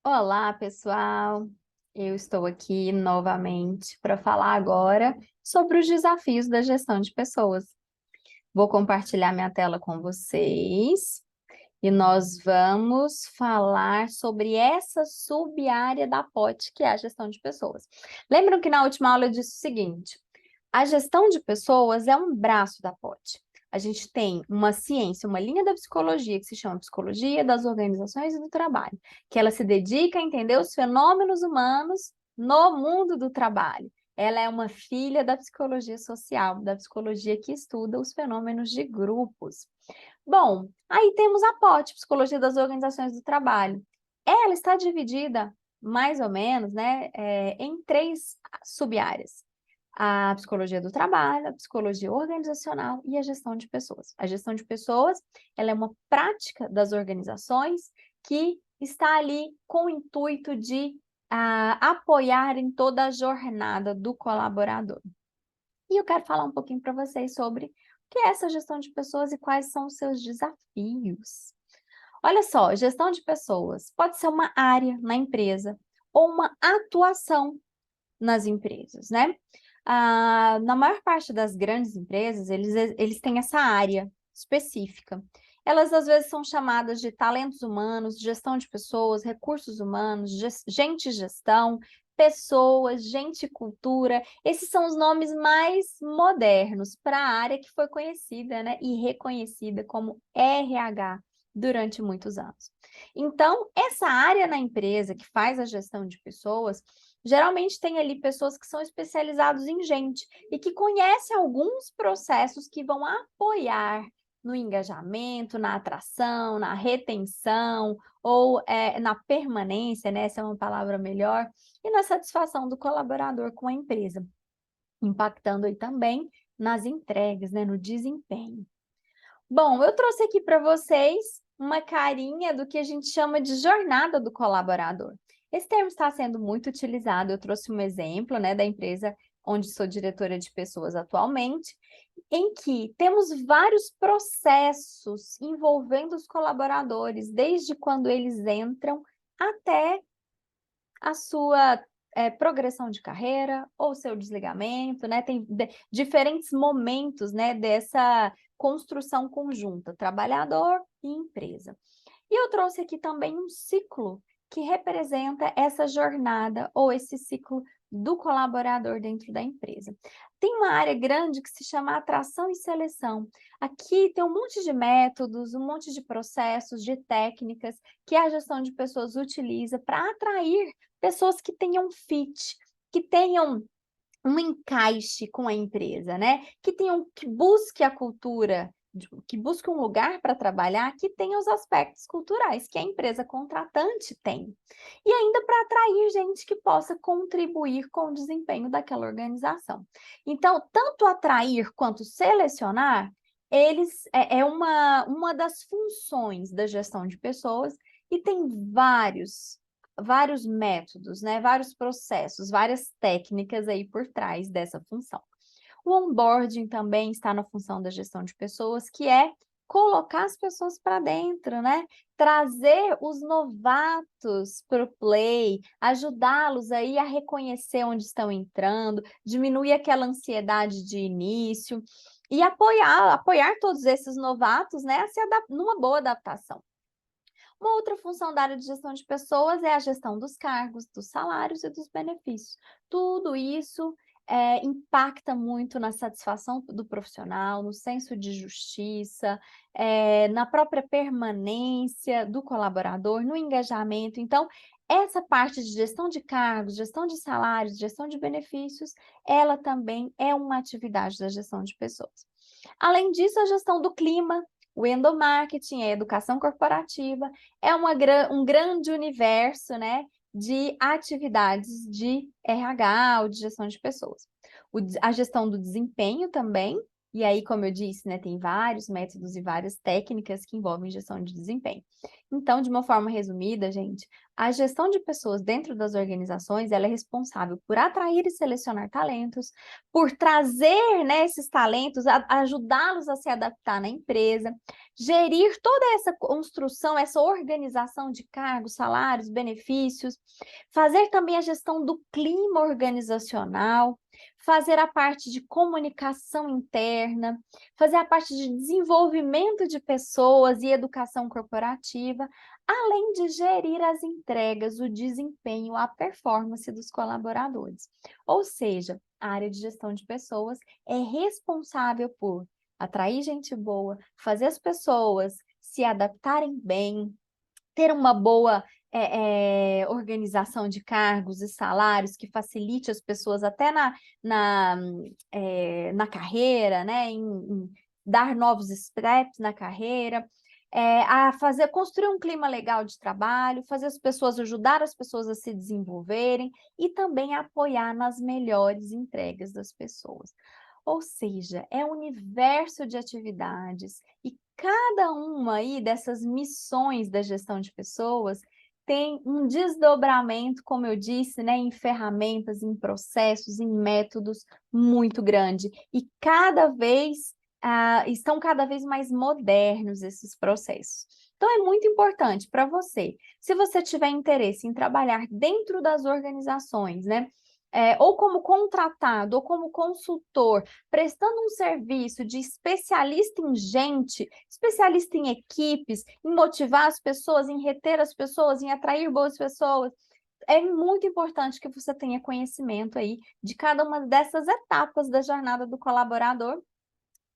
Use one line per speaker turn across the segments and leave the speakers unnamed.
Olá, pessoal! Eu estou aqui novamente para falar agora sobre os desafios da gestão de pessoas. Vou compartilhar minha tela com vocês e nós vamos falar sobre essa sub-área da POT, que é a gestão de pessoas. Lembram que na última aula eu disse o seguinte: a gestão de pessoas é um braço da POT. A gente tem uma ciência, uma linha da psicologia que se chama Psicologia das Organizações e do Trabalho, que ela se dedica a entender os fenômenos humanos no mundo do trabalho. Ela é uma filha da psicologia social, da psicologia que estuda os fenômenos de grupos. Bom, aí temos a POT, Psicologia das Organizações do Trabalho. Ela está dividida, mais ou menos, né, em três sub-áreas: a psicologia do trabalho, a psicologia organizacional e a gestão de pessoas. A gestão de pessoas, ela é uma prática das organizações que está ali com o intuito de apoiar em toda a jornada do colaborador. E eu quero falar um pouquinho para vocês sobre o que é essa gestão de pessoas e quais são os seus desafios. Olha só, gestão de pessoas pode ser uma área na empresa ou uma atuação nas empresas, né? Na maior parte das grandes empresas, eles têm essa área específica. Elas, às vezes, são chamadas de talentos humanos, gestão de pessoas, recursos humanos, gente e gestão, pessoas, gente e cultura. Esses são os nomes mais modernos para a área que foi conhecida, né, e reconhecida como RH durante muitos anos. Então, essa área na empresa que faz a gestão de pessoas geralmente tem ali pessoas que são especializadas em gente e que conhecem alguns processos que vão apoiar no engajamento, na atração, na retenção ou na permanência, né? Essa é uma palavra melhor, e na satisfação do colaborador com a empresa, impactando aí também nas entregas, né? No desempenho. Bom, eu trouxe aqui para vocês uma carinha do que a gente chama de jornada do colaborador. Esse termo está sendo muito utilizado. Eu trouxe um exemplo, né, da empresa onde sou diretora de pessoas atualmente, em que temos vários processos envolvendo os colaboradores, desde quando eles entram até a sua progressão de carreira ou seu desligamento, né? Tem diferentes momentos, né, dessa construção conjunta, trabalhador e empresa. E eu trouxe aqui também um ciclo que representa essa jornada ou esse ciclo do colaborador dentro da empresa. Tem uma área grande que se chama atração e seleção. Aqui tem um monte de métodos, um monte de processos, de técnicas que a gestão de pessoas utiliza para atrair pessoas que tenham fit, que tenham um encaixe com a empresa, né? Que busque a cultura, que busque um lugar para trabalhar que tenha os aspectos culturais que a empresa contratante tem. E ainda para atrair gente que possa contribuir com o desempenho daquela organização. Então, tanto atrair quanto selecionar, é uma das funções da gestão de pessoas e tem vários métodos, né? Vários processos, várias técnicas aí por trás dessa função. O onboarding também está na função da gestão de pessoas, que é colocar as pessoas para dentro, né? Trazer os novatos para o play, ajudá-los aí a reconhecer onde estão entrando, diminuir aquela ansiedade de início e apoiar todos esses novatos, né, a numa boa adaptação. Uma outra função da área de gestão de pessoas é a gestão dos cargos, dos salários e dos benefícios. Tudo isso impacta muito na satisfação do profissional, no senso de justiça, na própria permanência do colaborador, no engajamento. Então, essa parte de gestão de cargos, gestão de salários, gestão de benefícios, ela também é uma atividade da gestão de pessoas. Além disso, a gestão do clima, o endomarketing, a educação corporativa, é um grande universo, né, de atividades de RH ou de gestão de pessoas. A gestão do desempenho também, E aí, como eu disse, né, tem vários métodos e várias técnicas que envolvem gestão de desempenho. Então, de uma forma resumida, gente, a gestão de pessoas dentro das organizações, ela é responsável por atrair e selecionar talentos, por trazer, né, esses talentos, ajudá-los a se adaptar na empresa, gerir toda essa construção, essa organização de cargos, salários, benefícios, fazer também a gestão do clima organizacional, fazer a parte de comunicação interna, fazer a parte de desenvolvimento de pessoas e educação corporativa, além de gerir as entregas, o desempenho, a performance dos colaboradores. Ou seja, a área de gestão de pessoas é responsável por atrair gente boa, fazer as pessoas se adaptarem bem, ter uma boa organização de cargos e salários que facilite as pessoas até na carreira, né? Em dar novos steps na carreira, construir um clima legal de trabalho, ajudar as pessoas a se desenvolverem e também apoiar nas melhores entregas das pessoas. Ou seja, é um universo de atividades e cada uma aí dessas missões da gestão de pessoas tem um desdobramento, como eu disse, né, em ferramentas, em processos, em métodos muito grande. E estão cada vez mais modernos esses processos. Então, é muito importante para você, se você tiver interesse em trabalhar dentro das organizações, né, ou como contratado, ou como consultor, prestando um serviço de especialista em gente, especialista em equipes, em motivar as pessoas, em reter as pessoas, em atrair boas pessoas, é muito importante que você tenha conhecimento aí de cada uma dessas etapas da jornada do colaborador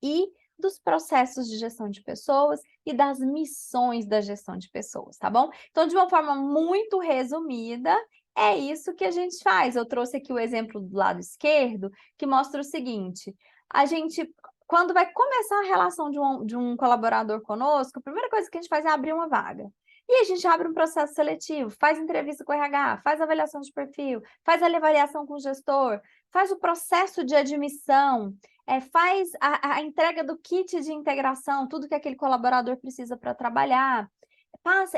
e dos processos de gestão de pessoas e das missões da gestão de pessoas, tá bom? Então, de uma forma muito resumida, é isso que a gente faz. Eu trouxe aqui o exemplo do lado esquerdo, que mostra o seguinte: a gente, quando vai começar a relação de um colaborador conosco, a primeira coisa que a gente faz é abrir uma vaga. E a gente abre um processo seletivo, faz entrevista com o RH, faz avaliação de perfil, faz a avaliação com o gestor, faz o processo de admissão, faz a entrega do kit de integração, tudo que aquele colaborador precisa para trabalhar.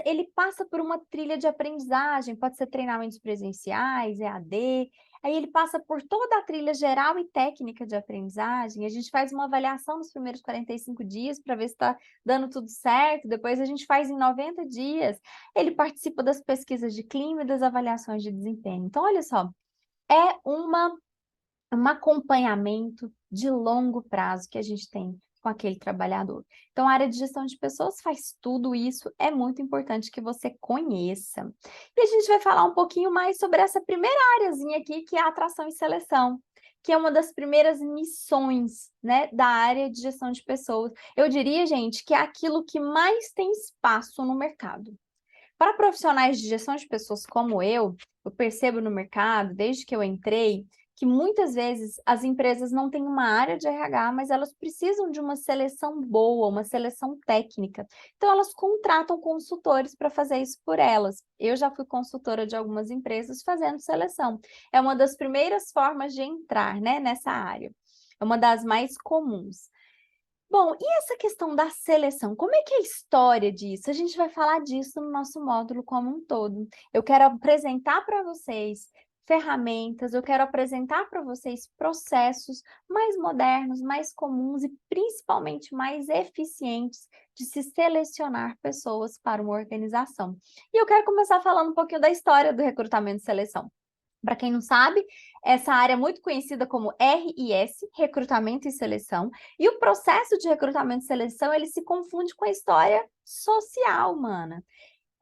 Ele passa por uma trilha de aprendizagem, pode ser treinamentos presenciais, EAD, aí ele passa por toda a trilha geral e técnica de aprendizagem, a gente faz uma avaliação nos primeiros 45 dias para ver se está dando tudo certo, depois a gente faz em 90 dias, ele participa das pesquisas de clima e das avaliações de desempenho. Então, olha só, é um acompanhamento de longo prazo que a gente tem com aquele trabalhador. Então, a área de gestão de pessoas faz tudo isso, é muito importante que você conheça. E a gente vai falar um pouquinho mais sobre essa primeira áreazinha aqui, que é a atração e seleção, que é uma das primeiras missões, né, da área de gestão de pessoas. Eu diria, gente, que é aquilo que mais tem espaço no mercado. Para profissionais de gestão de pessoas como eu percebo no mercado, desde que eu entrei, que muitas vezes as empresas não têm uma área de RH, mas elas precisam de uma seleção boa, uma seleção técnica. Então, elas contratam consultores para fazer isso por elas. Eu já fui consultora de algumas empresas fazendo seleção. É uma das primeiras formas de entrar, né, nessa área. É uma das mais comuns. Bom, e essa questão da seleção? Como é que é a história disso? A gente vai falar disso no nosso módulo como um todo. Eu quero apresentar para vocês ferramentas, eu quero apresentar para vocês processos mais modernos, mais comuns e principalmente mais eficientes de se selecionar pessoas para uma organização. E eu quero começar falando um pouquinho da história do recrutamento e seleção. Para quem não sabe, essa área é muito conhecida como RIS, Recrutamento e Seleção, e o processo de recrutamento e seleção, ele se confunde com a história social humana.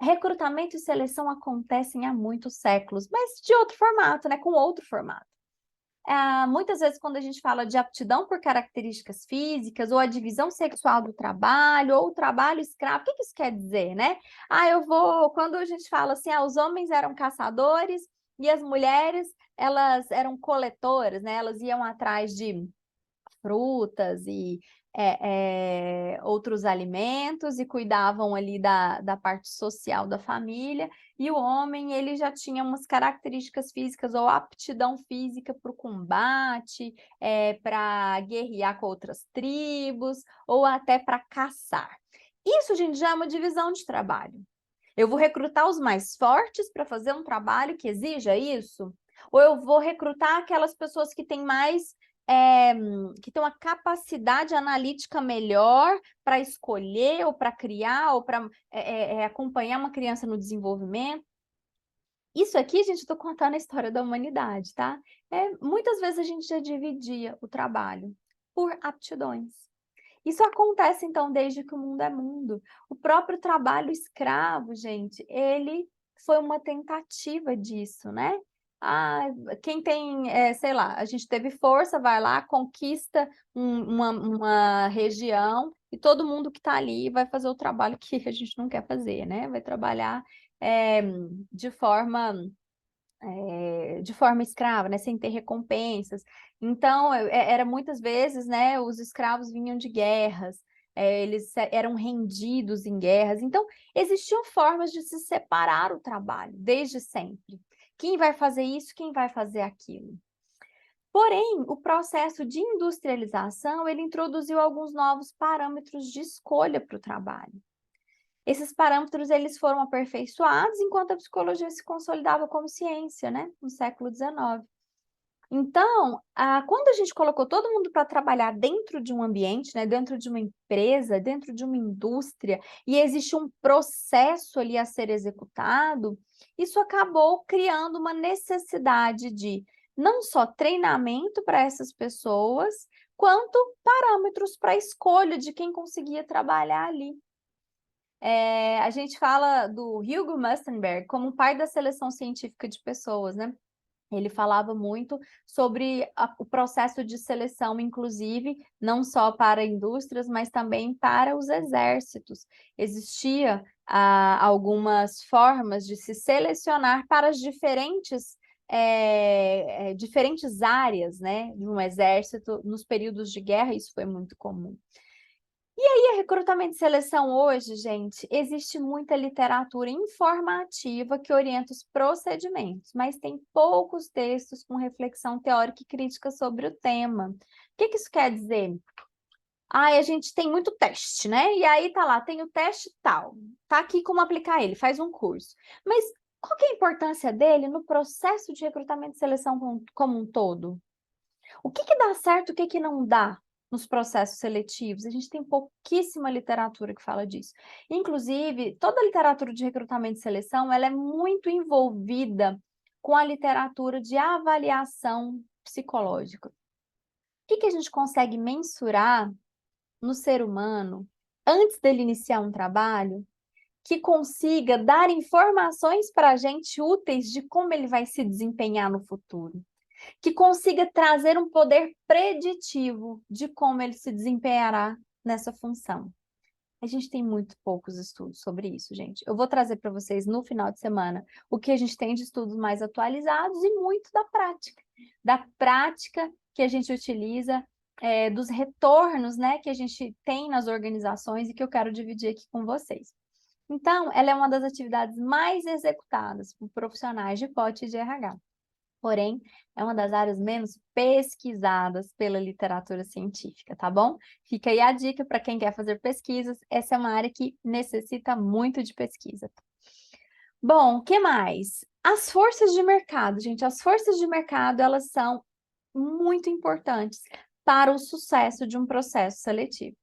Recrutamento e seleção acontecem há muitos séculos, mas de outro formato, né? Com outro formato. Muitas vezes, quando a gente fala de aptidão por características físicas, ou a divisão sexual do trabalho, ou o trabalho escravo, o que isso quer dizer, né? Quando a gente fala assim, os homens eram caçadores e as mulheres, elas eram coletoras, né? Elas iam atrás de frutas e outros alimentos e cuidavam ali da parte social da família, e o homem ele já tinha umas características físicas ou aptidão física para o combate, para guerrear com outras tribos, ou até para caçar. Isso, gente, já é uma divisão de trabalho. Eu vou recrutar os mais fortes para fazer um trabalho que exija isso? Ou eu vou recrutar aquelas pessoas que têm mais, que têm uma capacidade analítica melhor para escolher, ou para criar, ou para acompanhar uma criança no desenvolvimento? Isso aqui, gente, estou contando a história da humanidade, tá? Muitas vezes a gente já dividia o trabalho por aptidões. Isso acontece, então, desde que o mundo é mundo. O próprio trabalho escravo, gente, ele foi uma tentativa disso, né? Ah, quem tem, sei lá, a gente teve força, vai lá, conquista uma região e todo mundo que está ali vai fazer o trabalho que a gente não quer fazer, né? Vai trabalhar é, de forma de forma escrava, né, sem ter recompensas. Então, era muitas vezes, né, os escravos vinham de guerras, eles eram rendidos em guerras. Então, existiam formas de se separar o trabalho, desde sempre. Quem vai fazer isso, quem vai fazer aquilo. Porém, o processo de industrialização, ele introduziu alguns novos parâmetros de escolha para o trabalho. Esses parâmetros eles foram aperfeiçoados enquanto a psicologia se consolidava como ciência, né, no século XIX. Então, quando a gente colocou todo mundo para trabalhar dentro de um ambiente, né, dentro de uma empresa, dentro de uma indústria, e existe um processo ali a ser executado, isso acabou criando uma necessidade de não só treinamento para essas pessoas, quanto parâmetros para a escolha de quem conseguia trabalhar ali. A gente fala do Hugo Mustenberg como o pai da seleção científica de pessoas, né? Ele falava muito sobre o processo de seleção, inclusive, não só para indústrias, mas também para os exércitos. Existia algumas formas de se selecionar para as diferentes áreas, né, de um exército nos períodos de guerra, isso foi muito comum. E recrutamento e seleção hoje, gente, existe muita literatura informativa que orienta os procedimentos, mas tem poucos textos com reflexão teórica e crítica sobre o tema. O que isso quer dizer? A gente tem muito teste, né? E aí tá lá, tem o teste tal, tá aqui como aplicar ele, faz um curso. Mas qual que é a importância dele no processo de recrutamento e seleção como um todo? O que dá certo, o que não dá nos processos seletivos? A gente tem pouquíssima literatura que fala disso. Inclusive, toda a literatura de recrutamento e seleção, ela é muito envolvida com a literatura de avaliação psicológica. O que a gente consegue mensurar no ser humano antes dele iniciar um trabalho que consiga dar informações para a gente úteis de como ele vai se desempenhar no futuro? Que consiga trazer um poder preditivo de como ele se desempenhará nessa função. A gente tem muito poucos estudos sobre isso, gente. Eu vou trazer para vocês no final de semana o que a gente tem de estudos mais atualizados e muito da prática que a gente utiliza, dos retornos, né, que a gente tem nas organizações e que eu quero dividir aqui com vocês. Então, ela é uma das atividades mais executadas por profissionais de POT e de RH. Porém, é uma das áreas menos pesquisadas pela literatura científica, tá bom? Fica aí a dica para quem quer fazer pesquisas, essa é uma área que necessita muito de pesquisa. Bom, o que mais? As forças de mercado, gente, as forças de mercado, elas são muito importantes para o sucesso de um processo seletivo.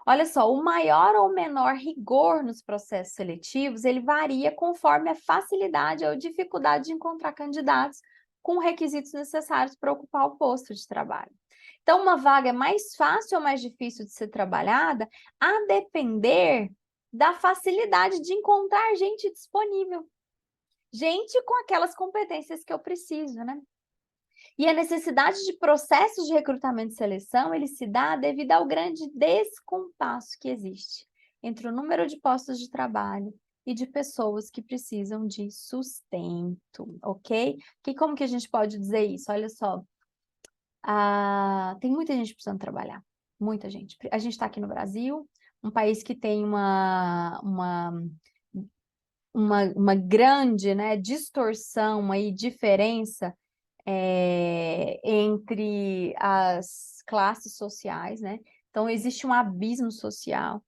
Olha só, o maior ou menor rigor nos processos seletivos, ele varia conforme a facilidade ou dificuldade de encontrar candidatos com requisitos necessários para ocupar o posto de trabalho. Então, uma vaga é mais fácil ou mais difícil de ser trabalhada a depender da facilidade de encontrar gente disponível. Gente com aquelas competências que eu preciso, né? E a necessidade de processos de recrutamento e seleção, ele se dá devido ao grande descompasso que existe entre o número de postos de trabalho e de pessoas que precisam de sustento, ok? Como que a gente pode dizer isso? Olha só, tem muita gente precisando trabalhar. muita gente. A gente está aqui no Brasil, um país que tem uma grande, né, distorção aí, diferença entre as classes sociais, né? Então, existe um abismo social.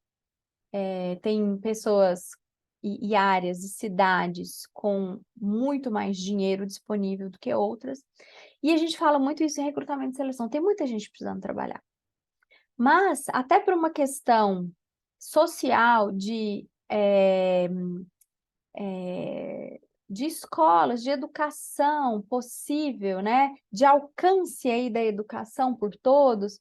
Tem pessoas e áreas e cidades com muito mais dinheiro disponível do que outras. E a gente fala muito isso em recrutamento e seleção. Tem muita gente precisando trabalhar. Mas, até por uma questão social de escolas, de educação possível, né? De alcance aí da educação por todos,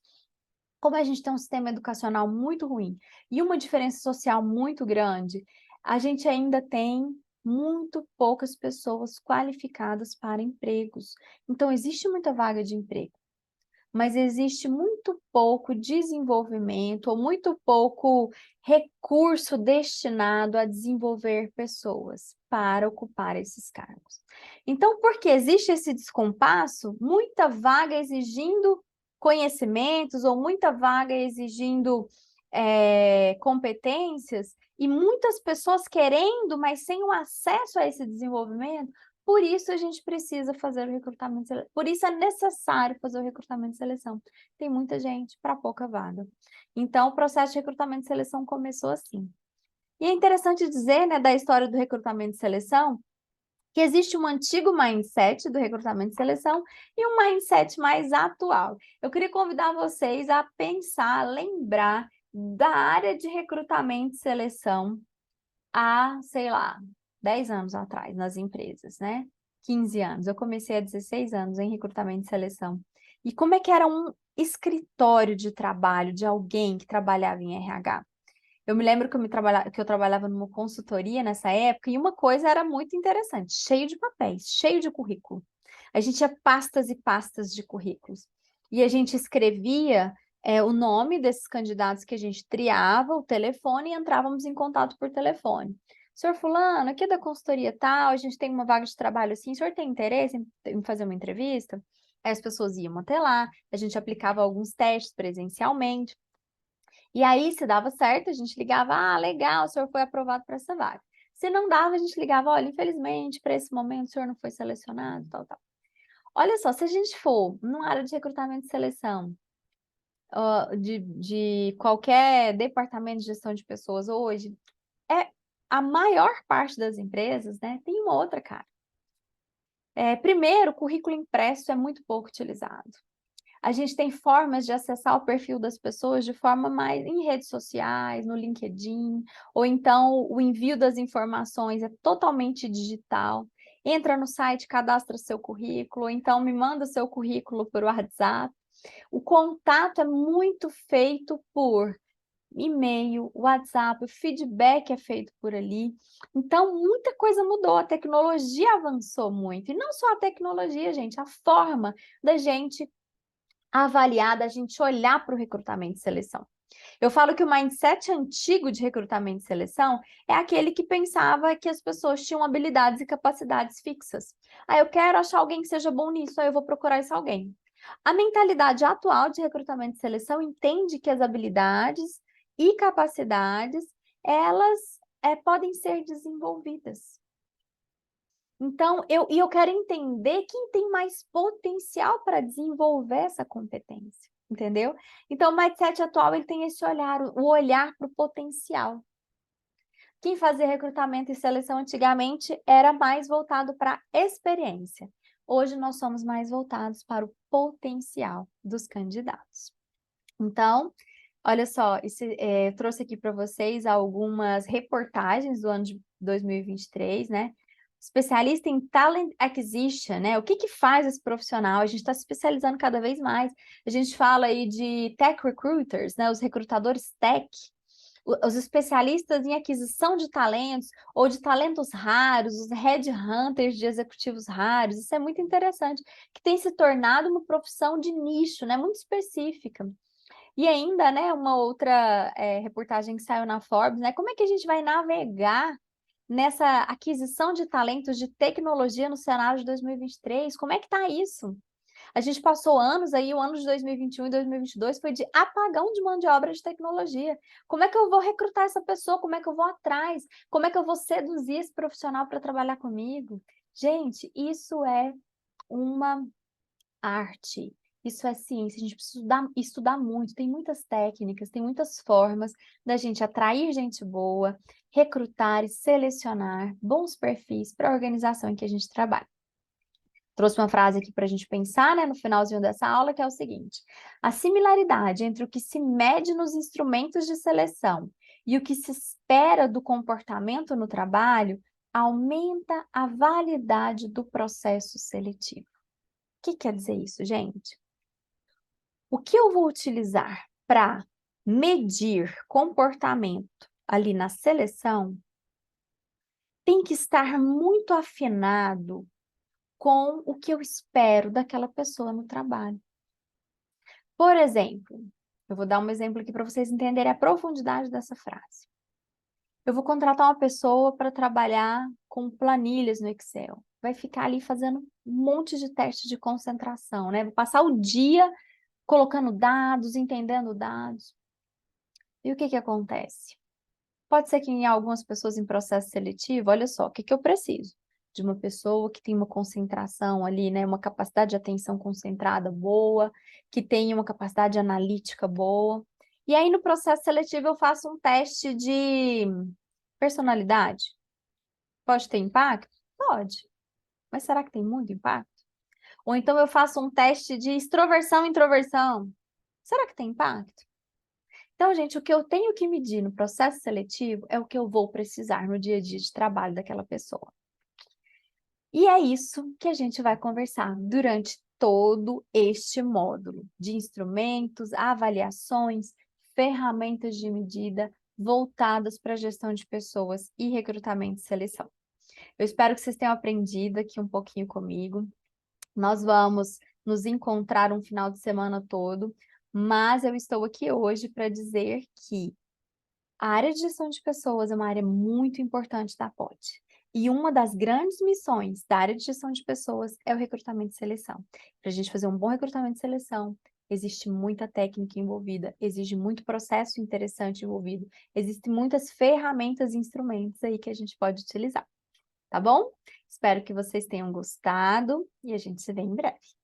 como a gente tem um sistema educacional muito ruim e uma diferença social muito grande, a gente ainda tem muito poucas pessoas qualificadas para empregos. Então, existe muita vaga de emprego, mas existe muito pouco desenvolvimento ou muito pouco recurso destinado a desenvolver pessoas para ocupar esses cargos. Então, porque existe esse descompasso, muita vaga exigindo conhecimentos ou muita vaga exigindo competências e muitas pessoas querendo, mas sem o acesso a esse desenvolvimento. Por isso a gente precisa fazer o recrutamento, por isso é necessário fazer o recrutamento e seleção. Tem muita gente para pouca vaga. Então, o processo de recrutamento e seleção começou assim. E é interessante dizer, né, da história do recrutamento e seleção, que existe um antigo mindset do recrutamento e seleção e um mindset mais atual. Eu queria convidar vocês a pensar, a lembrar da área de recrutamento e seleção há, sei lá, 10 anos atrás, nas empresas, né? 15 anos. Eu comecei há 16 anos em recrutamento e seleção. E como é que era um escritório de trabalho de alguém que trabalhava em RH? Eu me lembro que eu trabalhava numa consultoria nessa época e uma coisa era muito interessante, cheio de papéis, cheio de currículo. A gente tinha pastas e pastas de currículos. E a gente escrevia o nome desses candidatos que a gente triava, o telefone e entrávamos em contato por telefone. Senhor fulano, aqui é da consultoria tal, a gente tem uma vaga de trabalho assim, o senhor tem interesse em fazer uma entrevista? Aí as pessoas iam até lá, a gente aplicava alguns testes presencialmente. E aí, se dava certo, a gente ligava, ah, legal, o senhor foi aprovado para essa vaga. Se não dava, a gente ligava, olha, infelizmente, para esse momento, o senhor não foi selecionado, tal, tal. Olha só, se a gente for numa área de recrutamento e seleção, de qualquer departamento de gestão de pessoas hoje, a maior parte das empresas, né, tem uma outra cara. Primeiro, o currículo impresso é muito pouco utilizado. A gente tem formas de acessar o perfil das pessoas de forma mais em redes sociais, no LinkedIn, ou então o envio das informações é totalmente digital. Entra no site, cadastra seu currículo, ou então me manda seu currículo por WhatsApp. O contato é muito feito por e-mail, WhatsApp, o feedback é feito por ali. Então, muita coisa mudou, a tecnologia avançou muito. E não só a tecnologia, gente, a forma da gente avaliar, da gente olhar para o recrutamento e seleção. Eu falo que o mindset antigo de recrutamento e seleção é aquele que pensava que as pessoas tinham habilidades e capacidades fixas. Ah, eu quero achar alguém que seja bom nisso, aí eu vou procurar esse alguém. A mentalidade atual de recrutamento e seleção entende que as habilidades e capacidades, elas podem ser desenvolvidas. Então, eu quero entender quem tem mais potencial para desenvolver essa competência, entendeu? Então, o mindset atual ele tem esse olhar, o olhar para o potencial. Quem fazia recrutamento e seleção antigamente era mais voltado para a experiência. Hoje nós somos mais voltados para o potencial dos candidatos. Então, olha só, eu trouxe aqui para vocês algumas reportagens do ano de 2023, né? Especialista em Talent Acquisition, né? O que que faz esse profissional? A gente está se especializando cada vez mais. A gente fala aí de Tech Recruiters, né? Os recrutadores tech, os especialistas em aquisição de talentos ou de talentos raros, os headhunters de executivos raros. Isso é muito interessante, que tem se tornado uma profissão de nicho, né? Muito específica. E ainda, né, uma outra reportagem que saiu na Forbes, né? Como é que a gente vai navegar nessa aquisição de talentos de tecnologia no cenário de 2023? Como é que está isso? A gente passou anos aí, o ano de 2021 e 2022 foi de apagão de mão de obra de tecnologia. Como é que eu vou recrutar essa pessoa? Como é que eu vou atrás? Como é que eu vou seduzir esse profissional para trabalhar comigo? Gente, isso é uma arte, isso é ciência, a gente precisa estudar muito, tem muitas técnicas, tem muitas formas da gente atrair gente boa, recrutar e selecionar bons perfis para a organização em que a gente trabalha. Trouxe uma frase aqui para a gente pensar, né, no finalzinho dessa aula, que é o seguinte: a similaridade entre o que se mede nos instrumentos de seleção e o que se espera do comportamento no trabalho aumenta a validade do processo seletivo. O que quer dizer isso, gente? O que eu vou utilizar para medir comportamento ali na seleção tem que estar muito afinado com o que eu espero daquela pessoa no trabalho. Por exemplo, eu vou dar um exemplo aqui para vocês entenderem a profundidade dessa frase. Eu vou contratar uma pessoa para trabalhar com planilhas no Excel. Vai ficar ali fazendo um monte de teste de concentração, né? Vou passar o dia colocando dados, entendendo dados. E o que acontece? Pode ser que em algumas pessoas em processo seletivo, olha só, o que eu preciso? De uma pessoa que tem uma concentração ali, né? Uma capacidade de atenção concentrada boa, que tenha uma capacidade analítica boa. E aí, no processo seletivo, eu faço um teste de personalidade. Pode ter impacto? Pode. Mas será que tem muito impacto? Ou então eu faço um teste de extroversão e introversão. Será que tem impacto? Então, gente, o que eu tenho que medir no processo seletivo é o que eu vou precisar no dia a dia de trabalho daquela pessoa. E é isso que a gente vai conversar durante todo este módulo de instrumentos, avaliações, ferramentas de medida voltadas para a gestão de pessoas e recrutamento e seleção. Eu espero que vocês tenham aprendido aqui um pouquinho comigo. Nós vamos nos encontrar um final de semana todo, mas eu estou aqui hoje para dizer que a área de gestão de pessoas é uma área muito importante da POD. E uma das grandes missões da área de gestão de pessoas é o recrutamento e seleção. Para a gente fazer um bom recrutamento e seleção, existe muita técnica envolvida, existe muito processo interessante envolvido, existem muitas ferramentas e instrumentos aí que a gente pode utilizar, tá bom? Espero que vocês tenham gostado e a gente se vê em breve.